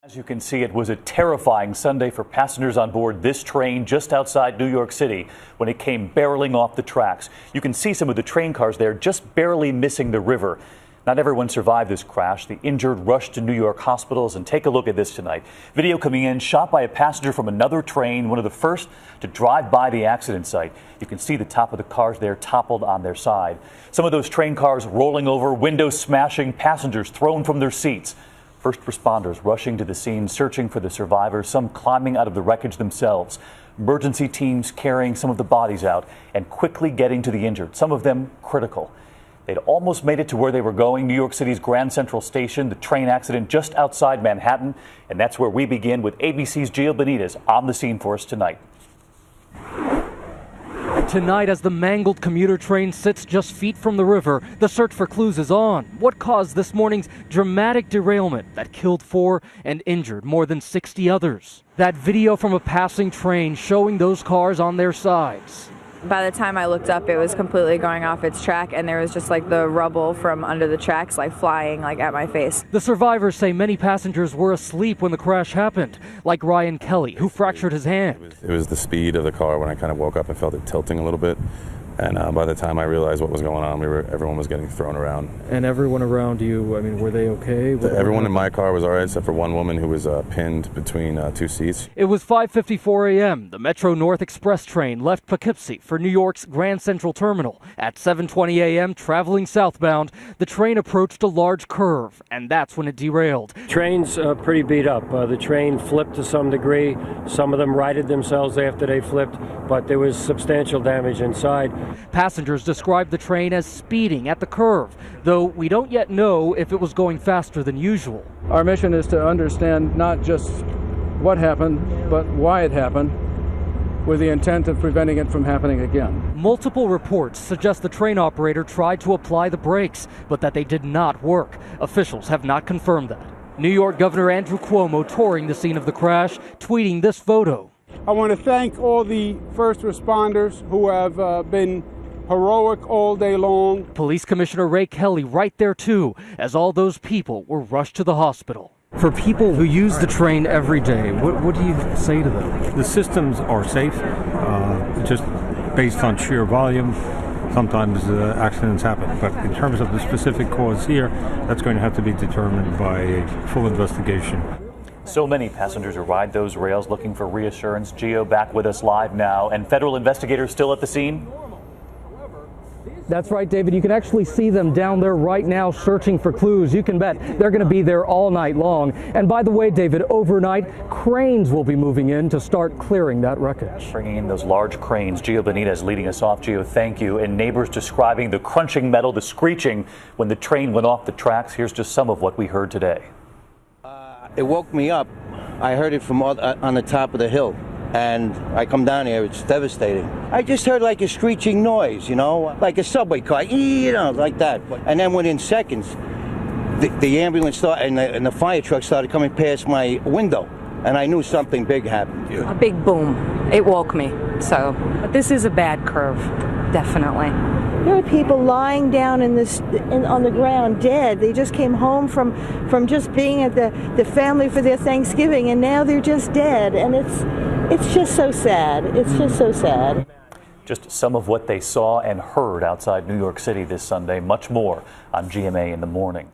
As you can see, it was a terrifying Sunday for passengers on board this train just outside New York City when it came barreling off the tracks. You can see some of the train cars there just barely missing the river. Not everyone survived this crash. The injured rushed to New York hospitals, and take a look at this tonight. Video coming in, shot by a passenger from another train, one of the first to drive by the accident site. You can see the top of the cars there toppled on their side. Some of those train cars rolling over, windows smashing, passengers thrown from their seats. First responders rushing to the scene, searching for the survivors, some climbing out of the wreckage themselves. Emergency teams carrying some of the bodies out and quickly getting to the injured, some of them critical. They'd almost made it to where they were going, New York City's Grand Central Station, the train accident just outside Manhattan. And that's where we begin with ABC's Gio Benitez on the scene for us tonight. Tonight, as the mangled commuter train sits just feet from the river, the search for clues is on. What caused this morning's dramatic derailment that killed 4 and injured more than 60 others? That video from a passing train showing those cars on their sides. By the time I looked up, it was completely going off its track, and there was just like the rubble from under the tracks flying at my face. The survivors say many passengers were asleep when the crash happened, like Ryan Kelly, who fractured his hand. It was the speed of the car when I kind of woke up and felt it tilting a little bit. And by the time I realized what was going on, everyone was getting thrown around. And everyone around you, I mean, were they okay? Everyone in my car was all right, except for one woman who was pinned between 2 seats. It was 5:54 a.m. The Metro North Express train left Poughkeepsie for New York's Grand Central Terminal. At 7:20 a.m., traveling southbound, the train approached a large curve, and that's when it derailed. Train's pretty beat up. The train flipped to some degree. Some of them righted themselves after they flipped, but there was substantial damage inside. Passengers described the train as speeding at the curve, though we don't yet know if it was going faster than usual. Our mission is to understand not just what happened, but why it happened, with the intent of preventing it from happening again. Multiple reports suggest the train operator tried to apply the brakes, but that they did not work. Officials have not confirmed that. New York Governor Andrew Cuomo touring the scene of the crash, tweeting this photo. I want to thank all the first responders who have been heroic all day long. Police Commissioner Ray Kelly right there too, as all those people were rushed to the hospital. For people who use the train every day, what do you say to them? The systems are safe, just based on sheer volume. Sometimes accidents happen, but in terms of the specific cause here, that's going to have to be determined by a full investigation. So many passengers who ride those rails looking for reassurance. Gio back with us live now, and federal investigators still at the scene? That's right, David. You can actually see them down there right now searching for clues. You can bet they're going to be there all night long. And by the way, David, overnight, cranes will be moving in to start clearing that wreckage. Bringing in those large cranes. Gio Benitez leading us off. Gio, thank you. And neighbors describing the crunching metal, the screeching when the train went off the tracks. Here's just some of what we heard today. It woke me up. I heard it from on the top of the hill, and I come down here. It's devastating. I just heard like a screeching noise, like a subway car, like that. And then within seconds, the ambulance started, and the fire truck started coming past my window, and I knew something big happened. A big boom. It woke me. But this is a bad curve, definitely. There are people lying down on the ground dead. They just came home from just being at the family for their Thanksgiving, and now they're just dead. And it's just so sad. It's just so sad. Just some of what they saw and heard outside New York City this Sunday. Much more on GMA in the morning.